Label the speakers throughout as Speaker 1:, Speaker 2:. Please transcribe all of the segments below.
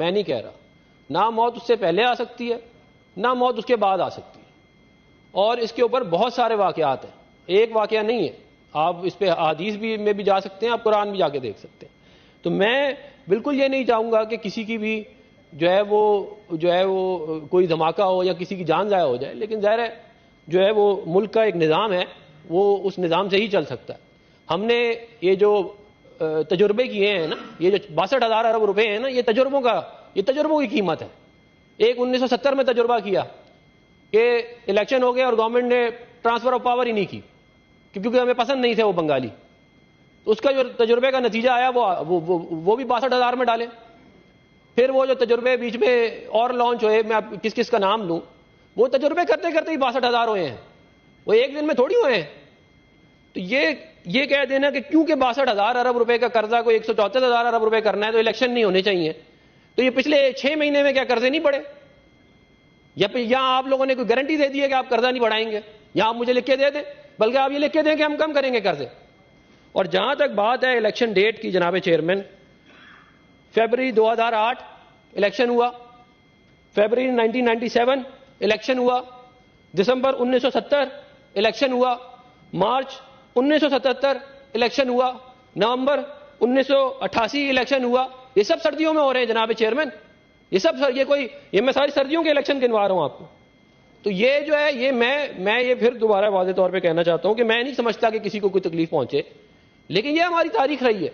Speaker 1: میں نہیں کہہ رہا. نہ موت اس سے پہلے آ سکتی ہے نہ موت اس کے بعد آ سکتی ہے, اور اس کے اوپر بہت سارے واقعات ہیں, ایک واقعہ نہیں ہے. آپ اس پہ احادیث میں بھی جا سکتے ہیں, آپ قرآن بھی جا کے دیکھ سکتے ہیں. تو میں بالکل یہ نہیں چاہوں گا کہ کسی کی بھی جو ہے وہ کوئی دھماکہ ہو یا کسی کی جان ضائع ہو جائے, لیکن ظاہر ہے جو ہے وہ ملک کا ایک نظام ہے, وہ اس نظام سے ہی چل سکتا ہے. ہم نے یہ جو تجربے کیے ہیں نا, یہ جو 62,000 ارب روپے ہیں نا, یہ تجربوں کی قیمت ہے. ایک 1970 میں تجربہ کیا کہ الیکشن ہو گیا اور گورنمنٹ نے ٹرانسفر آف پاور ہی نہیں کی کیونکہ ہمیں پسند نہیں تھے وہ بنگالی. تو اس کا جو تجربے کا نتیجہ آیا وہ بھی 62,000 میں ڈالے. پھر وہ جو تجربے بیچ میں اور لانچ ہوئے, میں آپ کس کا نام لوں, وہ تجربے کرتے کرتے ہی 62,000 ہوئے ہیں, وہ ایک دن میں تھوڑی ہوئے ہیں. تو یہ کہہ دینا کہ کیونکہ 62,000 ارب روپے کا قرضہ کو 174,000 ارب روپے کرنا ہے تو الیکشن نہیں ہونے چاہیے, تو یہ پچھلے 6 مہینے میں کیا قرضے نہیں پڑے؟ یا آپ لوگوں نے کوئی گارنٹی دے دی ہے کہ آپ قرضہ نہیں بڑھائیں گے, یا آپ مجھے لکھ کے دے دیں, بلکہ آپ یہ لکھ کے دیں کہ ہم کم کریں گے قرضے. اور جہاں تک بات ہے الیکشن ڈیٹ کی جناب چیئرمین, فیبرری 2008 الیکشن ہوا, فیبرری 1997 الیکشن ہوا, دسمبر 1970 الیکشن ہوا, مارچ 1977 الیکشن ہوا, نومبر 1988 الیکشن ہوا. یہ سب سردیوں میں ہو رہے ہیں جناب چیئرمین, یہ میں ساری سردیوں کے الیکشن گنوا رہا ہوں آپ کو. تو یہ جو ہے یہ میں یہ پھر دوبارہ واضح طور پہ کہنا چاہتا ہوں کہ میں نہیں سمجھتا کہ کسی کو کوئی تکلیف پہنچے, لیکن یہ ہماری تاریخ رہی ہے.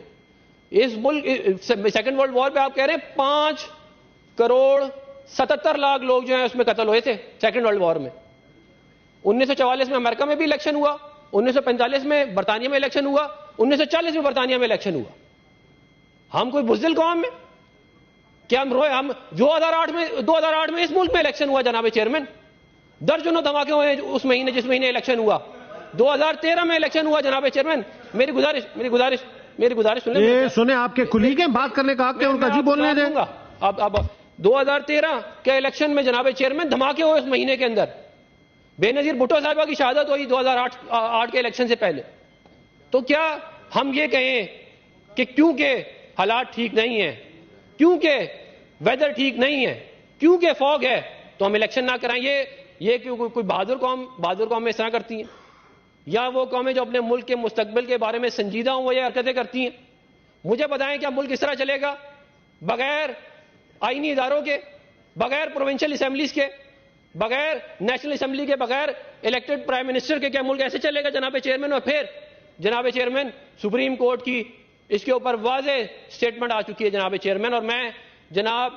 Speaker 1: اس ملک سیکنڈ ورلڈ وار پہ آپ کہہ رہے ہیں 5,77,00,000 لوگ جو ہیں اس میں قتل ہوئے تھے سیکنڈ ورلڈ وار میں. 1944 میں امریکہ میں بھی الیکشن ہوا, 1945 میں برطانیہ میں الیکشن ہوا, 1940 میں برطانیہ میں الیکشن ہوا. ہم کوئی بزدل قوم میں کیا ہم روئے؟ ہم 2008 میں اس ملک میں الیکشن ہوا جناب چیئرمین, درجنوں دھماکے ہوئے اس مہینے جس مہینے الیکشن ہوا. 2013 میں الیکشن ہوا جناب چیئرمین. میری گزارش
Speaker 2: سنیں, آپ کے کلیگ ہیں, بات کرنے کا حق ہے ان کا, جی بولنے دیں.
Speaker 1: اب 2013 کے الیکشن میں جناب چیئرمین دھماکے ہوئے اس مہینے کے اندر. بے نظیر بھٹو صاحبہ کی شہادت ہوئی 2008 کے الیکشن سے پہلے. تو کیا ہم یہ کہیں کہ کیونکہ حالات ٹھیک نہیں ہیں, کیونکہ ویدر ٹھیک نہیں ہے, کیونکہ فوگ ہے تو ہم الیکشن نہ کرائیں؟ یہ کوئی بہادر قوم میں اس طرح کرتی ہیں؟ یا وہ قومیں جو اپنے ملک کے مستقبل کے بارے میں سنجیدہ ہوں وہ یہ حرکتیں کرتی ہیں؟ مجھے بتائیں کیا ملک اس طرح چلے گا بغیر آئینی اداروں کے, بغیر پروونشل اسمبلیز کے, بغیر نیشنل اسمبلی کے, بغیر الیکٹڈ پرائم منسٹر کے؟ کیا ملک ایسے چلے گا جناب چیئرمین؟ اور پھر جناب چیئرمین سپریم کورٹ کی اس کے اوپر واضح سٹیٹمنٹ آ چکی ہے جناب چیئرمین, اور میں جناب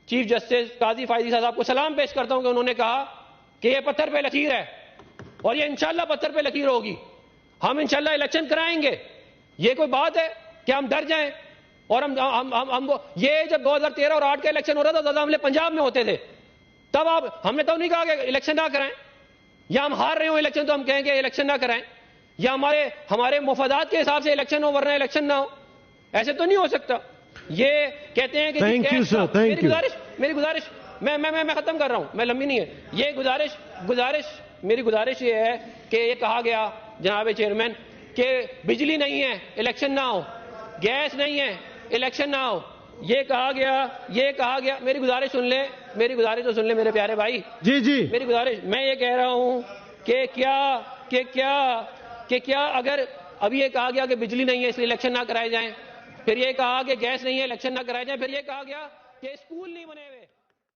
Speaker 1: چیف جسٹس قاضی فائزی صاحب کو سلام پیش کرتا ہوں کہ انہوں نے کہا کہ یہ پتھر پہ لکیر ہے اور یہ انشاءاللہ پتھر پہ لکیر ہوگی. ہم انشاءاللہ الیکشن کرائیں گے. یہ کوئی بات ہے کہ ہم ڈر جائیں؟ اور ہم یہ جب 2013 اور 8 کا الیکشن ہو رہا تھا زیادہ حملے پنجاب میں ہوتے تھے, تب ہم نے تو نہیں کہا کہ الیکشن نہ کرائیں, یا ہم ہار رہے ہوں الیکشن تو ہم کہیں گے الیکشن نہ کرائیں, یا ہمارے مفادات کے حساب سے الیکشن ہو ورنہ الیکشن نہ ہو. ایسے تو نہیں ہو سکتا. یہ کہتے ہیں کہ میری گزارش میں ختم کر رہا ہوں, میں لمبی نہیں ہے. یہ میری گزارش یہ ہے کہ یہ کہا گیا جناب چیئرمین کہ بجلی نہیں ہے الیکشن نہ ہو, گیس نہیں ہے الیکشن نہ ہو, یہ کہا گیا. میری گزارش سن لیں, تو سن لیں میرے پیارے بھائی.
Speaker 2: جی
Speaker 1: میری گزارش, میں یہ کہہ رہا ہوں کہ کیا اگر ابھی یہ کہا گیا کہ بجلی نہیں ہے اس لیے الیکشن نہ کرائے جائیں, پھر یہ کہا کہ گیس نہیں ہے الیکشن نہ کرائے جائیں, پھر یہ کہا گیا کہ اسکول نہیں بنے ہوئے